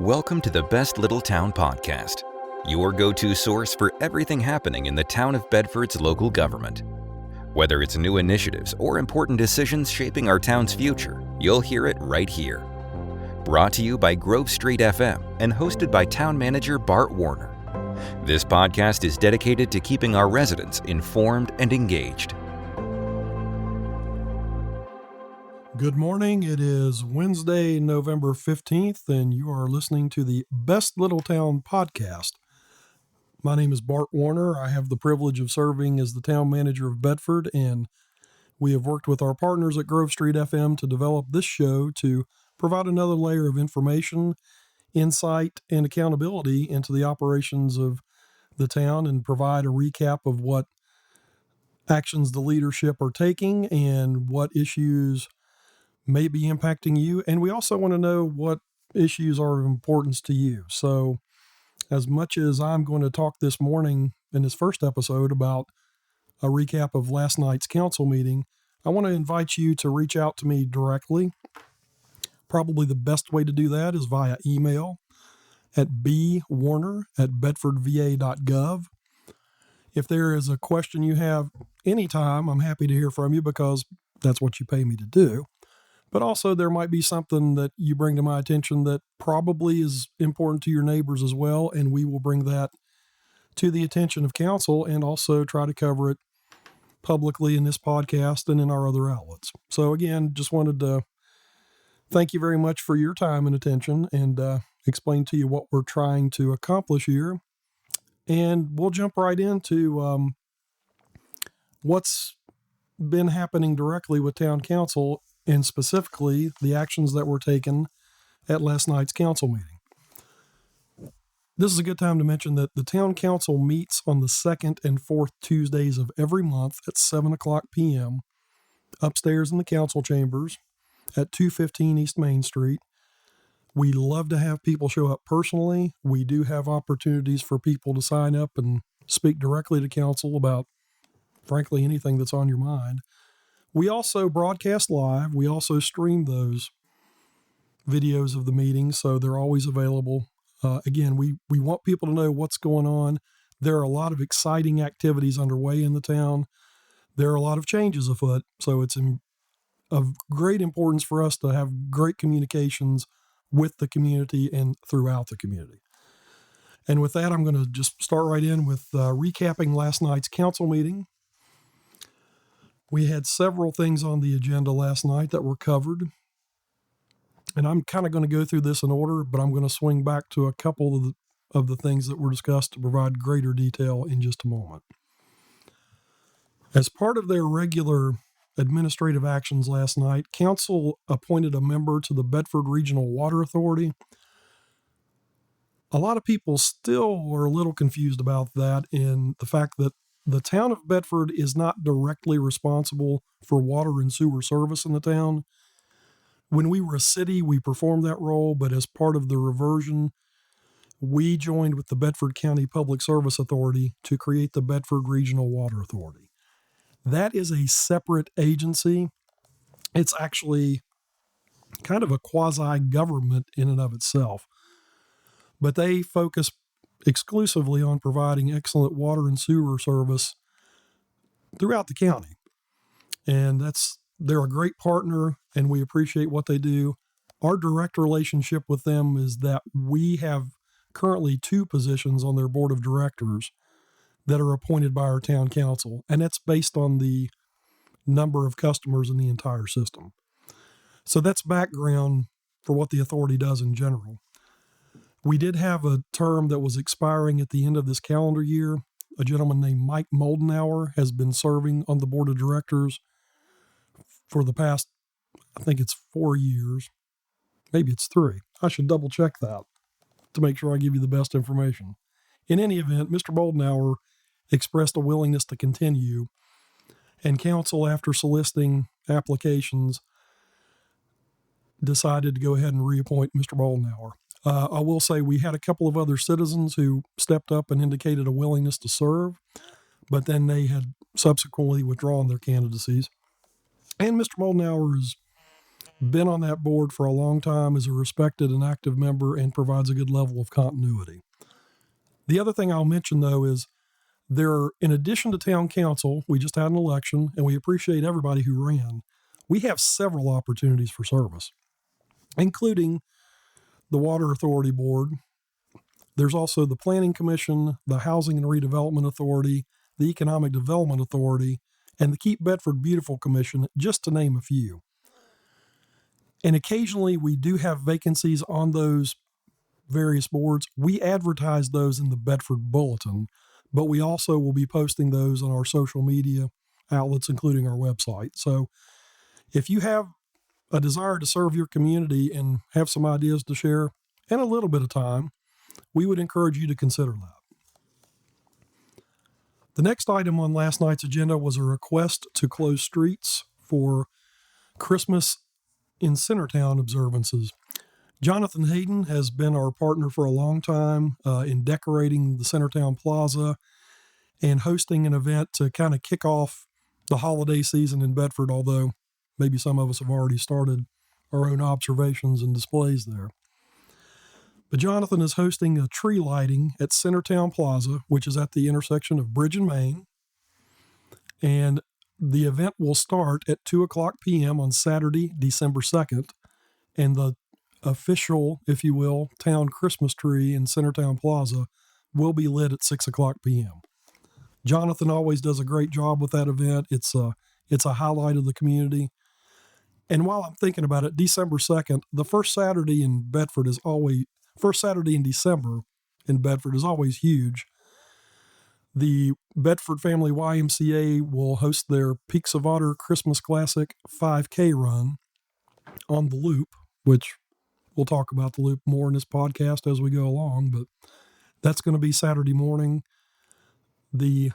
Welcome to the Best Little Town Podcast, your go-to source for everything happening in the town of Bedford's local government. Whether it's new initiatives or important decisions shaping our town's future, you'll hear it right here. Brought to you by Grove Street FM and hosted by Town Manager Bart Warner. This podcast is dedicated to keeping our residents informed and engaged. Good morning. It is Wednesday, November 15th, and you are listening to the Best Little Town Podcast. My name is Bart Warner. I have the privilege of serving as the town manager of Bedford, and we have worked with our partners at Grove Street FM to develop this show to provide another layer of information, insight, and accountability into the operations of the town and provide a recap of what actions the leadership are taking and what issues may be impacting you. And we also want to know what issues are of importance to you. So as much as I'm going to talk this morning in this first episode about a recap of last night's council meeting, I want to invite you to reach out to me directly. Probably the best way to do that is via email at bwarner@bedfordva.gov. If there is a question you have anytime, I'm happy to hear from you because that's what you pay me to do. But also there might be something that you bring to my attention that probably is important to your neighbors as well, and we will bring that to the attention of council and also try to cover it publicly in this podcast and in our other outlets. So again, just wanted to thank you very much for your time and attention and explain to you what we're trying to accomplish here. And we'll jump right into what's been happening directly with town council and specifically the actions that were taken at last night's council meeting. This is a good time to mention that the town council meets on the second and fourth Tuesdays of every month at 7 o'clock p.m. upstairs in the council chambers at 215 East Main Street. We love to have people show up personally. We do have opportunities for people to sign up and speak directly to council about, frankly, anything that's on your mind. We also broadcast live. We also stream those videos of the meetings, so they're always available. Again, we want people to know what's going on. There are a lot of exciting activities underway in the town. There are a lot of changes afoot, so it's of great importance for us to have great communications with the community and throughout the community. And with that, I'm going to just start right in with recapping last night's council meeting. We had several things on the agenda last night that were covered, and I'm kind of going to go through this in order, but I'm going to swing back to a couple of the things that were discussed to provide greater detail in just a moment. As part of their regular administrative actions last night, council appointed a member to the Bedford Regional Water Authority. A lot of people still are a little confused about that and the fact that the town of Bedford is not directly responsible for water and sewer service in the town. When we were a city, we performed that role, but as part of the reversion, we joined with the Bedford County Public Service Authority to create the Bedford Regional Water Authority. That is a separate agency. It's actually kind of a quasi-government in and of itself, but they focus exclusively on providing excellent water and sewer service throughout the county. And they're a great partner and we appreciate what they do. Our direct relationship with them is that we have currently 2 positions on their board of directors that are appointed by our town council, and that's based on the number of customers in the entire system. So that's background for what the authority does in general. We did have a term that was expiring at the end of this calendar year. A gentleman named Mike Moldenauer has been serving on the board of directors for the past, I think it's 4 years. Maybe it's 3. I should double check that to make sure I give you the best information. In any event, Mr. Moldenauer expressed a willingness to continue, and council, after soliciting applications, decided to go ahead and reappoint Mr. Moldenauer. I will say we had a couple of other citizens who stepped up and indicated a willingness to serve, but then they had subsequently withdrawn their candidacies. And Mr. Moldenauer is been on that board for a long time, is a respected and active member, and provides a good level of continuity. The other thing I'll mention, though, is in addition to town council, we just had an election, and we appreciate everybody who ran. We have several opportunities for service, including the Water Authority Board. There's also the Planning Commission, the Housing and Redevelopment Authority, the Economic Development Authority, and the Keep Bedford Beautiful Commission, just to name a few. And occasionally we do have vacancies on those various boards. We advertise those in the Bedford Bulletin, but we also will be posting those on our social media outlets, including our website. So if you have a desire to serve your community and have some ideas to share and a little bit of time, we would encourage you to consider that. The next item on last night's agenda was a request to close streets for Christmas in Centertown observances. Jonathan Hayden has been our partner for a long time in decorating the Centertown Plaza and hosting an event to kind of kick off the holiday season in Bedford, although maybe some of us have already started our own observations and displays there. But Jonathan is hosting a tree lighting at Centertown Plaza, which is at the intersection of Bridge and Main. And the event will start at 2:00 p.m. on Saturday, December 2nd. And the official, if you will, town Christmas tree in Centertown Plaza will be lit at 6:00 p.m. Jonathan always does a great job with that event. It's a highlight of the community. And while I'm thinking about it, December 2nd, the first Saturday in December in Bedford is always huge. The Bedford Family YMCA will host their Peaks of Otter Christmas Classic 5K run on the Loop, which we'll talk about the Loop more in this podcast as we go along, but that's going to be Saturday morning. The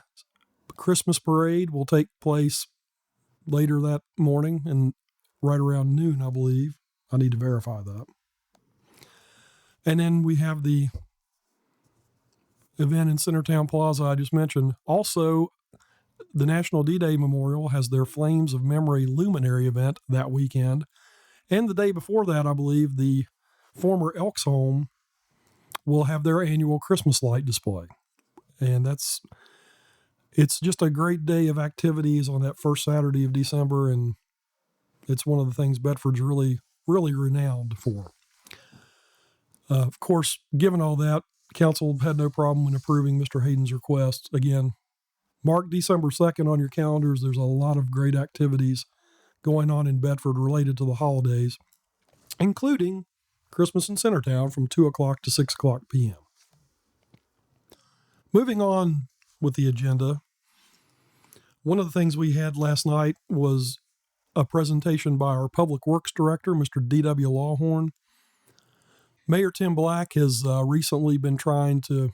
Christmas parade will take place later that morning and right around noon, I believe. I need to verify that. And then we have the event in Centertown Plaza I just mentioned. Also, the National D-Day Memorial has their Flames of Memory Luminary event that weekend. And the day before that, I believe, the former Elks Home will have their annual Christmas light display. And it's just a great day of activities on that first Saturday of December, and it's one of the things Bedford's really, really renowned for. Of course, given all that, Council had no problem in approving Mr. Hayden's request. Again, mark December 2nd on your calendars. There's a lot of great activities going on in Bedford related to the holidays, including Christmas in Centertown from 2:00 to 6:00 p.m. Moving on with the agenda, one of the things we had last night was a presentation by our Public Works Director, Mr. D.W. Lawhorn. Mayor Tim Black has recently been trying to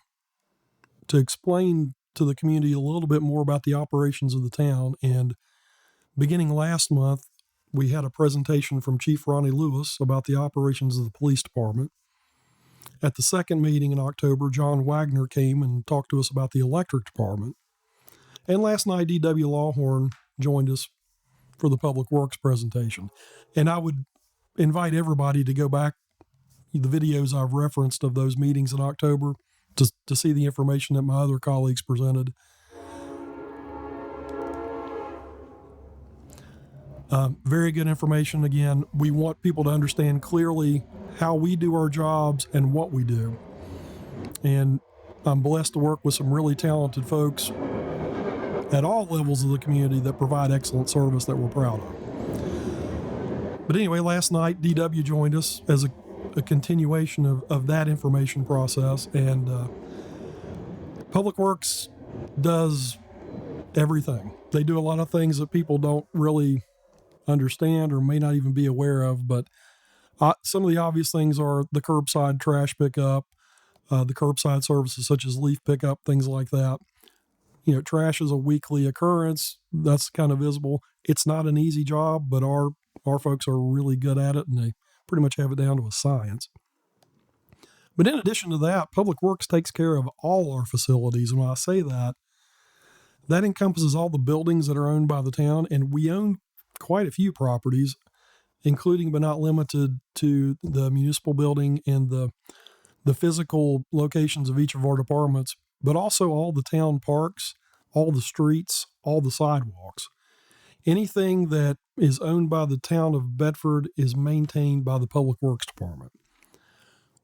explain to the community a little bit more about the operations of the town, and beginning last month, we had a presentation from Chief Ronnie Lewis about the operations of the police department. At the second meeting in October, John Wagner came and talked to us about the electric department. And last night, D.W. Lawhorn joined us for the Public Works presentation. And I would invite everybody to go back the videos I've referenced of those meetings in October to see the information that my other colleagues presented. Very good information. Again, we want people to understand clearly how we do our jobs and what we do. And I'm blessed to work with some really talented folks at all levels of the community that provide excellent service that we're proud of. But anyway, last night, DW joined us as a continuation of that information process. And Public Works does everything. They do a lot of things that people don't really understand or may not even be aware of, but some of the obvious things are the curbside trash pickup, the curbside services such as leaf pickup, things like that. You know, trash is a weekly occurrence. That's kind of visible. It's not an easy job, but our folks are really good at it, and they pretty much have it down to a science. But in addition to that, Public Works takes care of all our facilities. And when I say that, that encompasses all the buildings that are owned by the town, and we own quite a few properties. including but not limited to the municipal building and the physical locations of each of our departments, but also all the town parks, all the streets, all the sidewalks. Anything that is owned by the town of Bedford is maintained by the Public Works Department.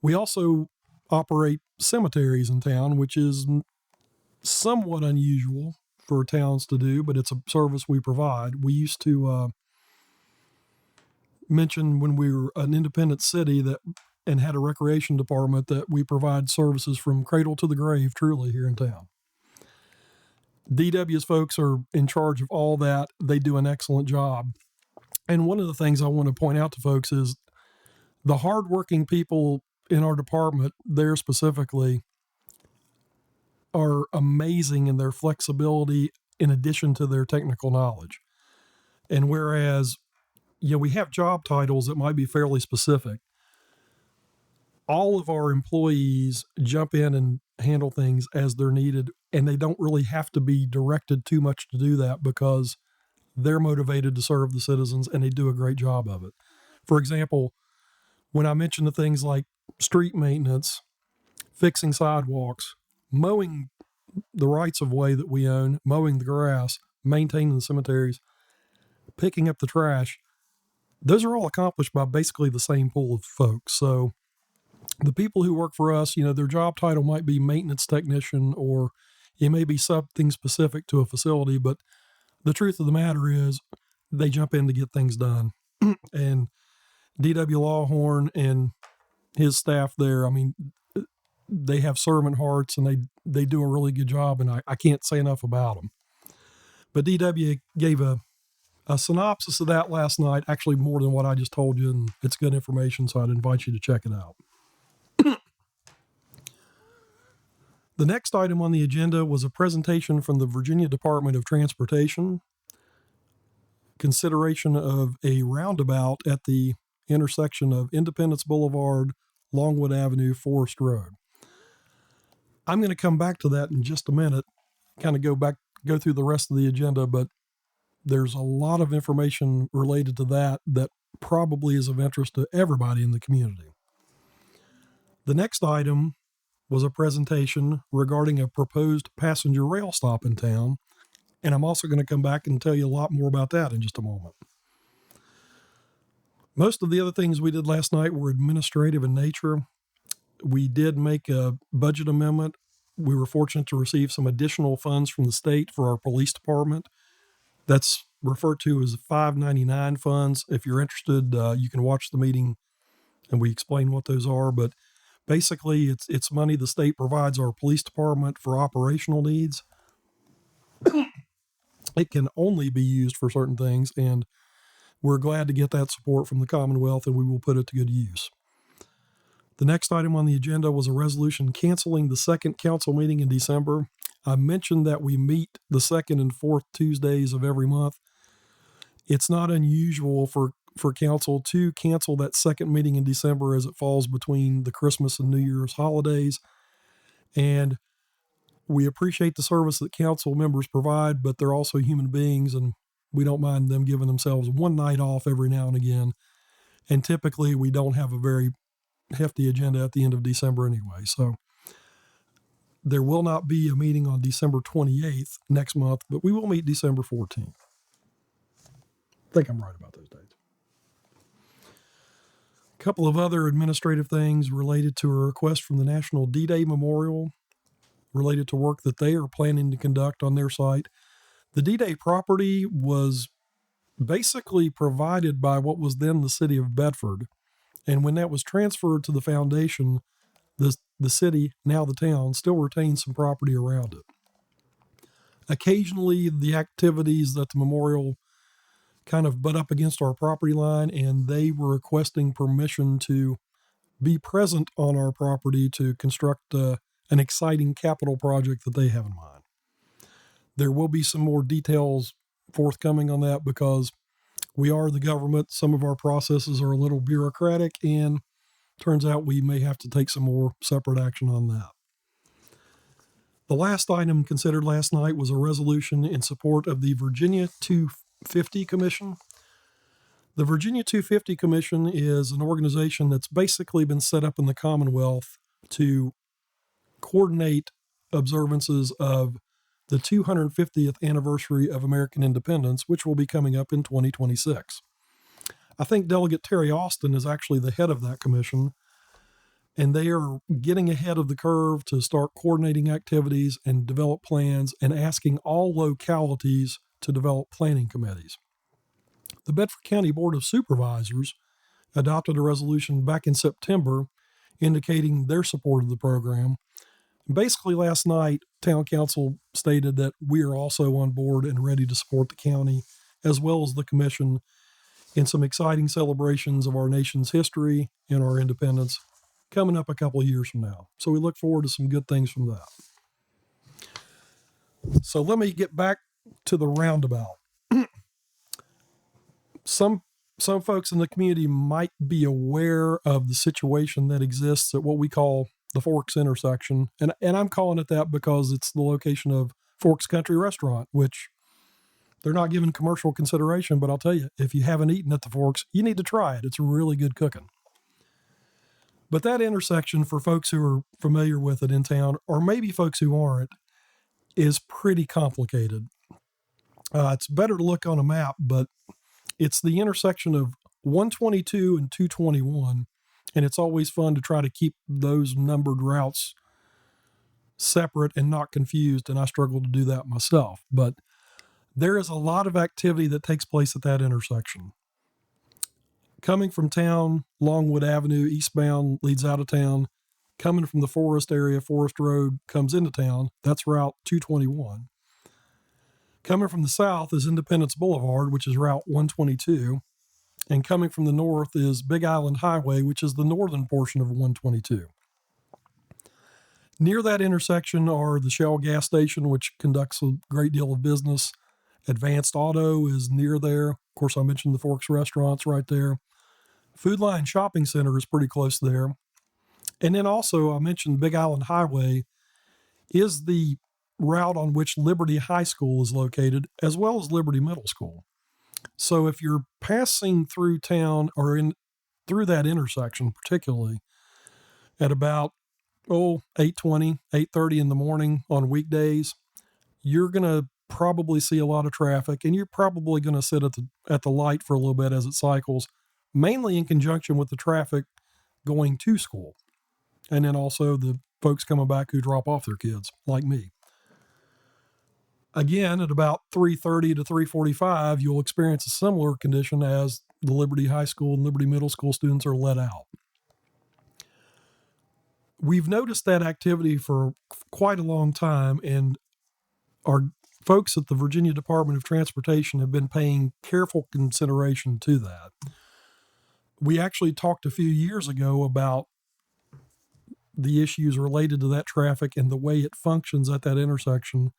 We also operate cemeteries in town, which is somewhat unusual for towns to do, but it's a service we provide. We used to mention when we were an independent city and had a recreation department that we provide services from cradle to the grave, truly, here in town. DW's folks are in charge of all that. They do an excellent job. And one of the things I want to point out to folks is the hardworking people in our department there specifically are amazing in their flexibility in addition to their technical knowledge. And whereas, we have job titles that might be fairly specific, all of our employees jump in and handle things as they're needed, and they don't really have to be directed too much to do that because they're motivated to serve the citizens and they do a great job of it. For example, when I mention the things like street maintenance, fixing sidewalks, mowing the rights of way that we own, mowing the grass, maintaining the cemeteries, picking up the trash, those are all accomplished by basically the same pool of folks. So the people who work for us, their job title might be maintenance technician, or it may be something specific to a facility, but the truth of the matter is they jump in to get things done. And D.W. Lawhorn and his staff there, they have servant hearts and they do a really good job, and I can't say enough about them. But D.W. gave a synopsis of that last night, actually more than what I just told you, and it's good information, so I'd invite you to check it out. The next item on the agenda was a presentation from the Virginia Department of Transportation, consideration of a roundabout at the intersection of Independence Boulevard, Longwood Avenue, Forest Road. I'm going to come back to that in just a minute, kind of go through the rest of the agenda, but there's a lot of information related to that probably is of interest to everybody in the community. The next item was a presentation regarding a proposed passenger rail stop in town, and I'm also going to come back and tell you a lot more about that in just a moment. Most of the other things we did last night were administrative in nature. We did make a budget amendment. We were fortunate to receive some additional funds from the state for our police department. That's referred to as 599 funds. If you're interested, you can watch the meeting and we explain what those are. But basically, it's money the state provides our police department for operational needs. It can only be used for certain things, and we're glad to get that support from the Commonwealth, and we will put it to good use. The next item on the agenda was a resolution canceling the second council meeting in December. I mentioned that we meet the second and fourth Tuesdays of every month. It's not unusual for council to cancel that second meeting in December as it falls between the Christmas and New Year's holidays. And we appreciate the service that council members provide, but they're also human beings, and we don't mind them giving themselves one night off every now and again. And typically we don't have a very hefty agenda at the end of December anyway. So there will not be a meeting on December 28th next month, but we will meet December 14th. I think I'm right about those dates. A couple of other administrative things related to a request from the National D-Day Memorial related to work that they are planning to conduct on their site. The D-Day property was basically provided by what was then the city of Bedford. And when that was transferred to the foundation, the city, now the town, still retains some property around it. Occasionally, the activities that the memorial kind of butt up against our property line, and they were requesting permission to be present on our property to construct an exciting capital project that they have in mind. There will be some more details forthcoming on that because we are the government. Some of our processes are a little bureaucratic, and turns out we may have to take some more separate action on that. The last item considered last night was a resolution in support of the Virginia 250 Commission. The Virginia 250 Commission is an organization that's basically been set up in the Commonwealth to coordinate observances of the 250th anniversary of American independence, which will be coming up in 2026. I think Delegate Terry Austin is actually the head of that commission, and they are getting ahead of the curve to start coordinating activities and develop plans and asking all localities to develop planning committees. The Bedford County Board of Supervisors adopted a resolution back in September indicating their support of the program. Basically, last night, Town Council stated that we are also on board and ready to support the county, as well as the commission, in some exciting celebrations of our nation's history and our independence coming up a couple of years from now. So we look forward to some good things from that. So let me get back to the roundabout. Some folks in the community might be aware of the situation that exists at what we call the Forks intersection. And I'm calling it that because it's the location of Forks Country Restaurant, which they're not given commercial consideration, but I'll tell you, if you haven't eaten at the Forks, you need to try it. It's really good cooking. But that intersection, for folks who are familiar with it in town, or maybe folks who aren't, is pretty complicated. It's better to look on a map, but it's the intersection of 122 and 221, and it's always fun to try to keep those numbered routes separate and not confused, and I struggle to do that myself. But there is a lot of activity that takes place at that intersection. Coming from town, Longwood Avenue eastbound leads out of town. Coming from the Forest area, Forest Road comes into town. That's Route 221. Coming from the south is Independence Boulevard, which is Route 122. And coming from the north is Big Island Highway, which is the northern portion of 122. Near that intersection are the Shell gas station, which conducts a great deal of business. Advanced Auto is near there. Of course, I mentioned the Forks restaurants right there. Food Line Shopping Center is pretty close there. And then also, I mentioned Big Island Highway is the route on which Liberty High School is located, as well as Liberty Middle School. So if you're passing through town or through that intersection, particularly at about 8:20, 8:30 in the morning on weekdays, you're going to probably see a lot of traffic, and you're probably going to sit at the light for a little bit as it cycles, mainly in conjunction with the traffic going to school, and then also the folks coming back who drop off their kids, like me. Again, at about 3:30 to 3:45, you'll experience a similar condition as the Liberty High School and Liberty Middle School students are let out. We've noticed that activity for quite a long time, and our folks at the Virginia Department of Transportation have been paying careful consideration to that. We actually talked a few years ago about the issues related to that traffic and the way it functions at that intersection.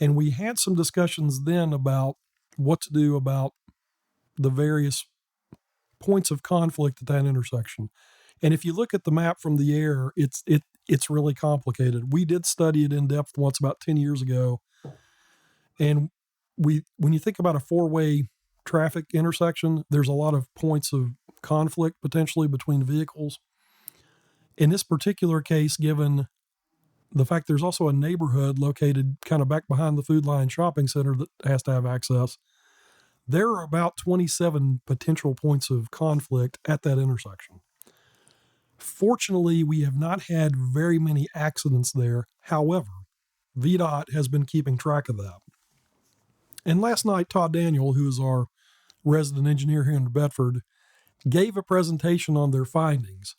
And we had some discussions then about what to do about the various points of conflict at that intersection. And if you look at the map from the air, it's really complicated. We did study it in depth once about 10 years ago. And when you think about a four-way traffic intersection, there's a lot of points of conflict potentially between vehicles. In this particular case, given the fact there's also a neighborhood located kind of back behind the Food Line Shopping Center that has to have access, there are about 27 potential points of conflict at that intersection. Fortunately, we have not had very many accidents there. However, VDOT has been keeping track of that. And last night, Todd Daniel, who is our resident engineer here in Bedford, gave a presentation on their findings.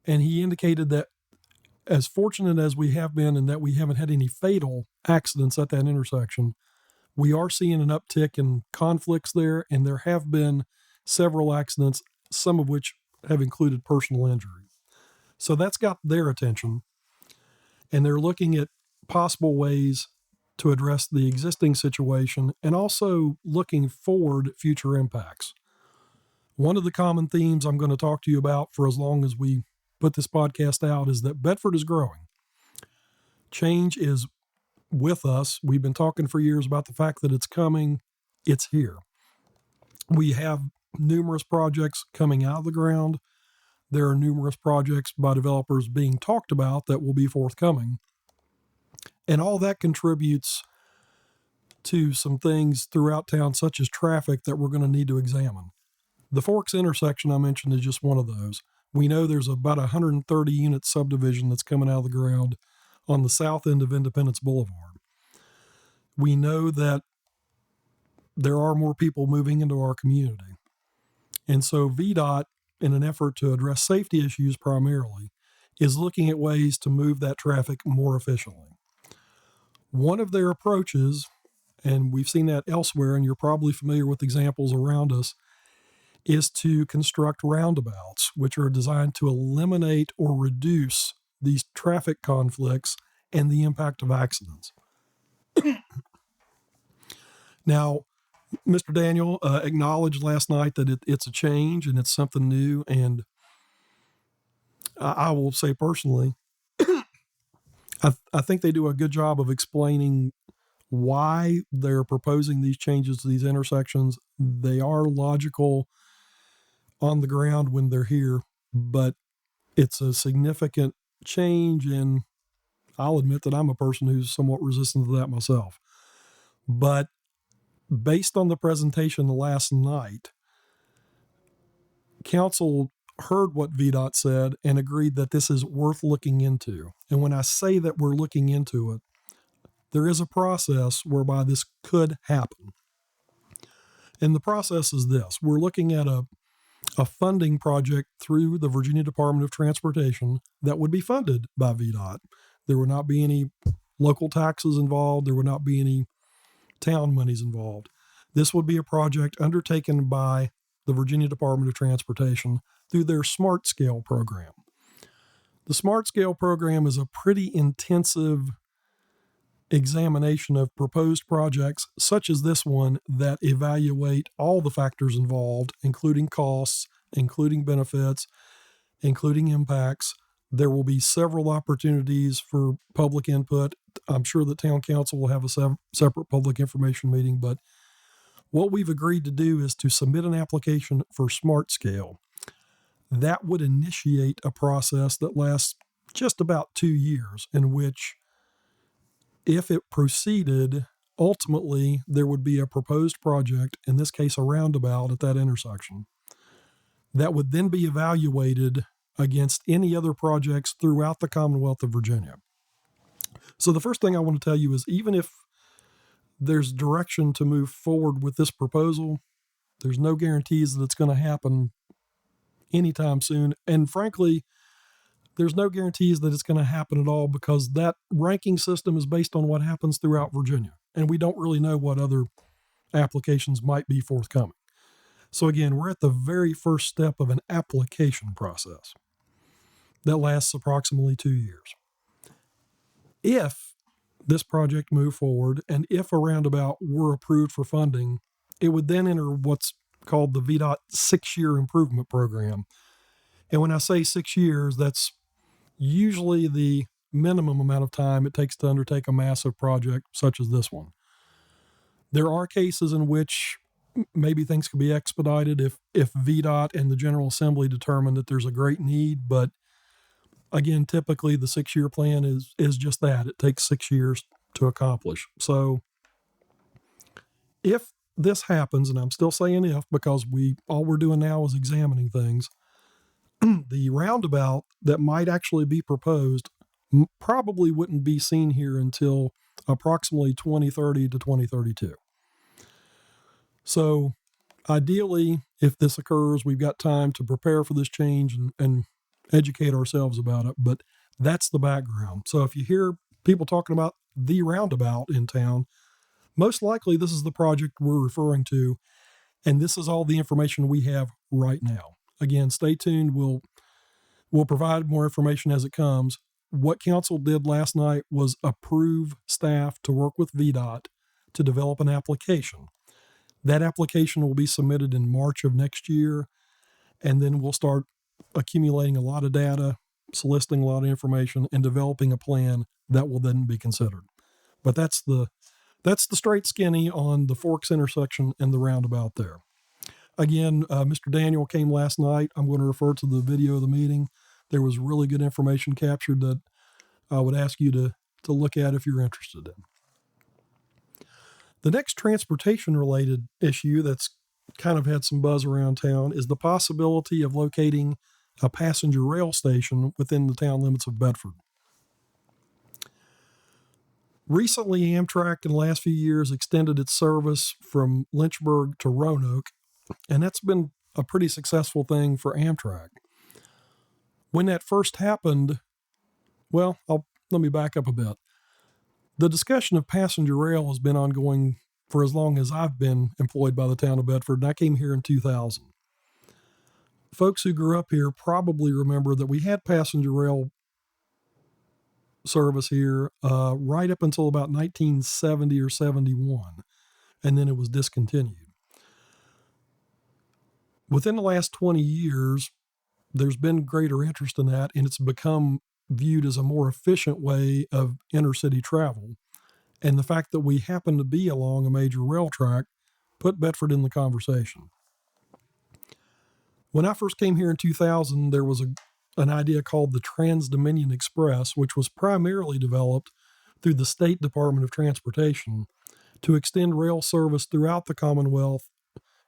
And he indicated that as fortunate as we have been in that we haven't had any fatal accidents at that intersection, we are seeing an uptick in conflicts there, and there have been several accidents, some of which have included personal injury. So that's got their attention, and they're looking at possible ways to address the existing situation and also looking forward at future impacts. One of the common themes I'm going to talk to you about for as long as we put this podcast out is that Bedford is growing. Change is with us. We've been talking for years about the fact that it's coming. It's here. We have numerous projects coming out of the ground. There are numerous projects by developers being talked about that will be forthcoming. And all that contributes to some things throughout town, such as traffic, that we're going to need to examine. The Forks intersection I mentioned is just one of those. We know there's about 130 unit subdivision that's coming out of the ground on the south end of Independence Boulevard. We know that there are more people moving into our community. And so VDOT, in an effort to address safety issues primarily, is looking at ways to move that traffic more efficiently. One of their approaches, and we've seen that elsewhere, and you're probably familiar with examples around us, is to construct roundabouts, which are designed to eliminate or reduce these traffic conflicts and the impact of accidents. Now, Mr. Daniel acknowledged last night that it's a change and it's something new, and I will say personally, I think they do a good job of explaining why they're proposing these changes to these intersections. They are logical on the ground when they're here, but it's a significant change, and I'll admit that I'm a person who's somewhat resistant to that myself. But based on the presentation last night, council heard what VDOT said and agreed that this is worth looking into. And when I say that we're looking into it, there is a process whereby this could happen. And the process is this. We're looking at a funding project through the Virginia Department of Transportation that would be funded by VDOT. There would not be any local taxes involved. There would not be any town monies involved. This would be a project undertaken by the Virginia Department of Transportation through their Smart Scale program. The Smart Scale program is a pretty intensive examination of proposed projects such as this one that evaluate all the factors involved, including costs, including benefits, including impacts. There will be several opportunities for public input. I'm sure the town council will have a separate public information meeting, but what we've agreed to do is to submit an application for Smart Scale. That would initiate a process that lasts just about 2 years, in which, if it proceeded, ultimately there would be a proposed project, in this case a roundabout at that intersection, that would then be evaluated against any other projects throughout the Commonwealth of Virginia. So the first thing I want to tell you is, even if there's direction to move forward with this proposal, there's no guarantees that it's going to happen anytime soon. And frankly, there's no guarantees that it's going to happen at all, because that ranking system is based on what happens throughout Virginia. And we don't really know what other applications might be forthcoming. So again, we're at the very first step of an application process that lasts approximately 2 years. If this project moved forward, and if a roundabout were approved for funding, it would then enter what's called the VDOT 6-year improvement program. And when I say 6 years, that's usually the minimum amount of time it takes to undertake a massive project such as this one. There are cases in which maybe things could be expedited if VDOT and the General Assembly determine that there's a great need, but again, typically the 6-year plan is just that. It takes 6 years to accomplish. So if this happens, and I'm still saying if, because all we're doing now is examining things, the roundabout that might actually be proposed probably wouldn't be seen here until approximately 2030 to 2032. So ideally, if this occurs, we've got time to prepare for this change and educate ourselves about it, but that's the background. So if you hear people talking about the roundabout in town, most likely this is the project we're referring to, and this is all the information we have right now. Again, stay tuned. We'll provide more information as it comes. What council did last night was approve staff to work with VDOT to develop an application. That application will be submitted in March of next year, and then we'll start accumulating a lot of data, soliciting a lot of information, and developing a plan that will then be considered. But that's the straight skinny on the Forks intersection and the roundabout there. Again, Mr. Daniel came last night. I'm going to refer to the video of the meeting. There was really good information captured that I would ask you to look at if you're interested in. The next transportation-related issue that's kind of had some buzz around town is the possibility of locating a passenger rail station within the town limits of Bedford. Recently, Amtrak in the last few years extended its service from Lynchburg to Roanoke, and that's been a pretty successful thing for Amtrak. When that first happened, let me back up a bit. The discussion of passenger rail has been ongoing for as long as I've been employed by the town of Bedford, and I came here in 2000. Folks who grew up here probably remember that we had passenger rail service here right up until about 1970 or 71, and then it was discontinued. Within the last 20 years, there's been greater interest in that, and it's become viewed as a more efficient way of intercity travel. And the fact that we happen to be along a major rail track put Bedford in the conversation. When I first came here in 2000, there was an idea called the Trans-Dominion Express, which was primarily developed through the State Department of Transportation to extend rail service throughout the Commonwealth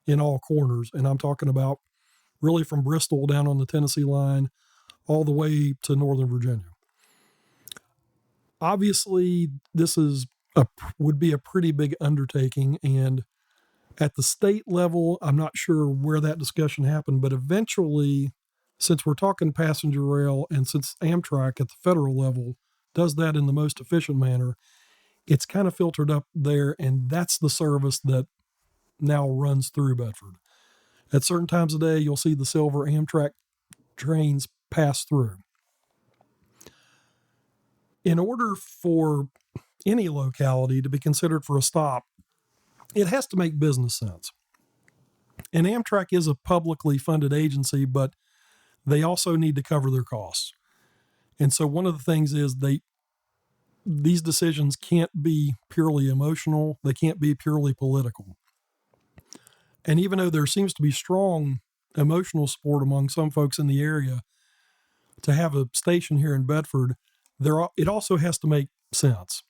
in all corners. And I'm talking about really from Bristol down on the Tennessee line all the way to Northern Virginia. Obviously, this would be a pretty big undertaking, and at the state level, I'm not sure where that discussion happened, but eventually, since we're talking passenger rail and since Amtrak at the federal level does that in the most efficient manner, it's kind of filtered up there, and that's the service that now runs through Bedford. At certain times of day, you'll see the silver Amtrak trains pass through. In order for any locality to be considered for a stop, it has to make business sense. And Amtrak is a publicly funded agency, but they also need to cover their costs. And so one of the things is these decisions can't be purely emotional. They can't be purely political. And even though there seems to be strong emotional support among some folks in the area to have a station here in Bedford, it also has to make sense.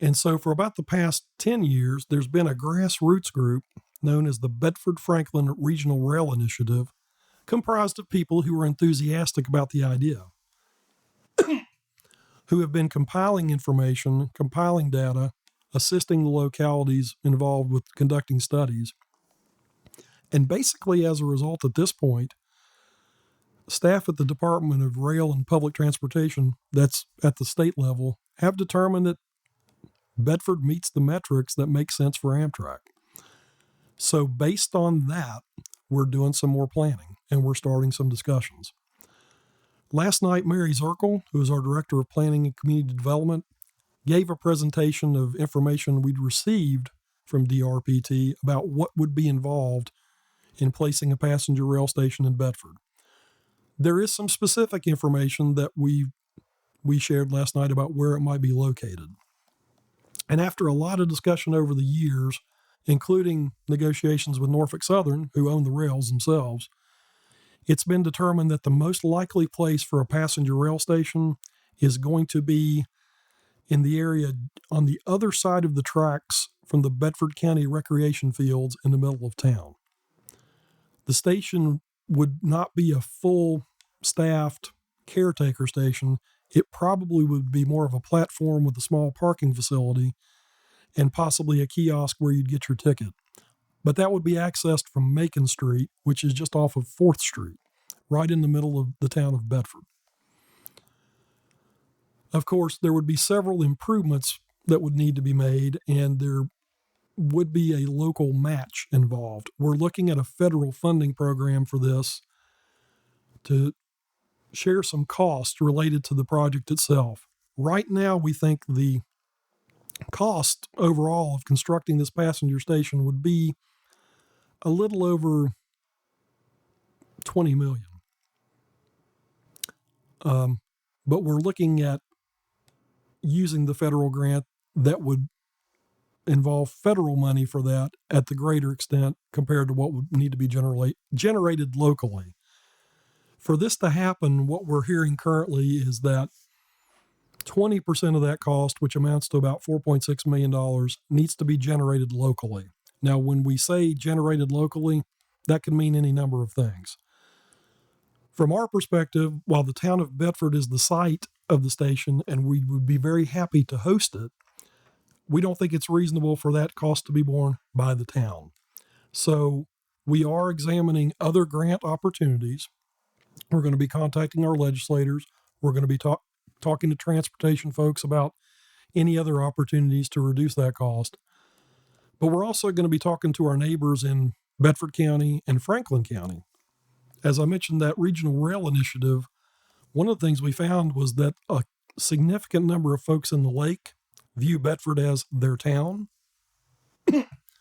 And so for about the past 10 years, there's been a grassroots group known as the Bedford Franklin Regional Rail Initiative, comprised of people who are enthusiastic about the idea, who have been compiling information, compiling data, assisting the localities involved with conducting studies. And basically, as a result, at this point, staff at the Department of Rail and Public Transportation, that's at the state level, have determined that Bedford meets the metrics that make sense for Amtrak. So based on that, we're doing some more planning and we're starting some discussions. Last night, Mary Zirkle, who is our Director of Planning and Community Development, gave a presentation of information we'd received from DRPT about what would be involved in placing a passenger rail station in Bedford. There is some specific information that we shared last night about where it might be located. And after a lot of discussion over the years, including negotiations with Norfolk Southern, who own the rails themselves, it's been determined that the most likely place for a passenger rail station is going to be in the area on the other side of the tracks from the Bedford County recreation fields in the middle of town. The station would not be a full staffed caretaker station. It probably would be more of a platform with a small parking facility and possibly a kiosk where you'd get your ticket. But that would be accessed from Macon Street, which is just off of 4th Street, right in the middle of the town of Bedford. Of course, there would be several improvements that would need to be made, and there would be a local match involved. We're looking at a federal funding program for this to share some costs related to the project itself. Right now, we think the cost overall of constructing this passenger station would be a little over $20 million. But we're looking at using the federal grant that would involve federal money for that at the greater extent compared to what would need to be generated locally. For this to happen, what we're hearing currently is that 20% of that cost, which amounts to about $4.6 million, needs to be generated locally. Now, when we say generated locally, that can mean any number of things. From our perspective, while the town of Bedford is the site of the station and we would be very happy to host it, we don't think it's reasonable for that cost to be borne by the town. So we are examining other grant opportunities. We're going to be contacting our legislators. We're going to be talking to transportation folks about any other opportunities to reduce that cost. But we're also going to be talking to our neighbors in Bedford County and Franklin County. As I mentioned, that regional rail initiative, one of the things we found was that a significant number of folks in the lake view Bedford as their town,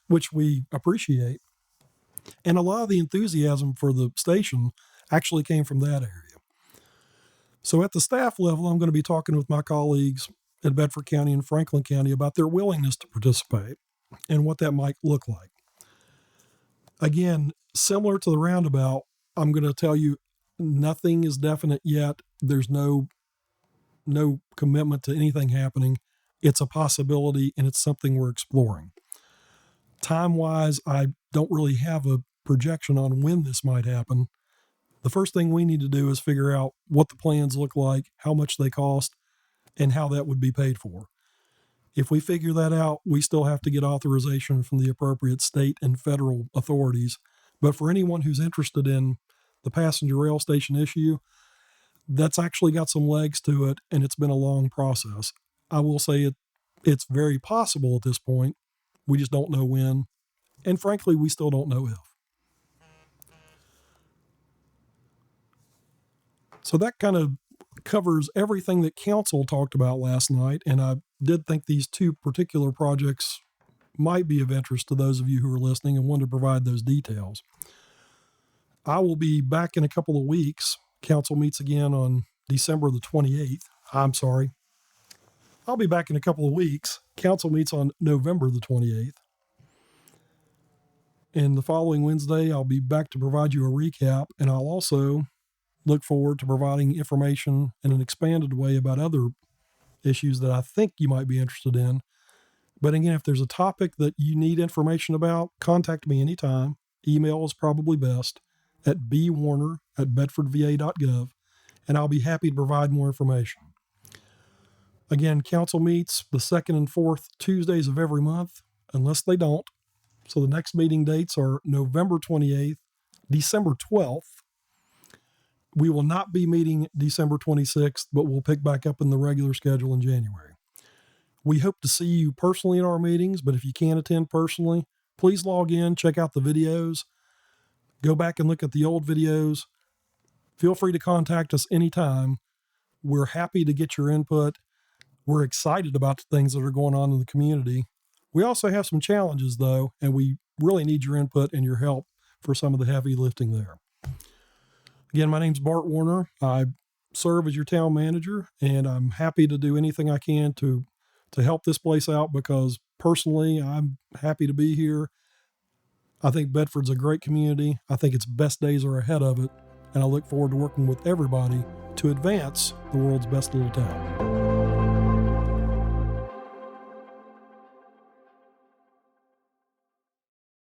which we appreciate. And a lot of the enthusiasm for the station actually came from that area. So at the staff level, I'm going to be talking with my colleagues in Bedford County and Franklin County about their willingness to participate and what that might look like. Again, similar to the roundabout, I'm going to tell you nothing is definite yet. There's no commitment to anything happening. It's a possibility, and it's something we're exploring. Time-wise, I don't really have a projection on when this might happen. The first thing we need to do is figure out what the plans look like, how much they cost, and how that would be paid for. If we figure that out, we still have to get authorization from the appropriate state and federal authorities. But for anyone who's interested in the passenger rail station issue, that's actually got some legs to it, and it's been a long process. I will say it's very possible at this point. We just don't know when. And frankly, we still don't know if. So that kind of covers everything that council talked about last night. And I did think these two particular projects might be of interest to those of you who are listening and want to provide those details. I will be back in a couple of weeks. Council meets again on December the 28th. I'll be back in a couple of weeks. Council meets on November the 28th. And the following Wednesday, I'll be back to provide you a recap, and I'll also look forward to providing information in an expanded way about other issues that I think you might be interested in. But again, if there's a topic that you need information about, contact me anytime. Email is probably best at bwarner@bedfordva.gov, and I'll be happy to provide more information. Again, council meets the second and fourth Tuesdays of every month, unless they don't. So the next meeting dates are November 28th, December 12th. We will not be meeting December 26th, but we'll pick back up in the regular schedule in January. We hope to see you personally in our meetings, but if you can't attend personally, please log in, check out the videos, go back and look at the old videos. Feel free to contact us anytime. We're happy to get your input. We're excited about the things that are going on in the community. We also have some challenges, though, and we really need your input and your help for some of the heavy lifting there. Again, my name's Bart Warner. I serve as your town manager, and I'm happy to do anything I can to help this place out because personally, I'm happy to be here. I think Bedford's a great community. I think its best days are ahead of it, and I look forward to working with everybody to advance the world's best little town.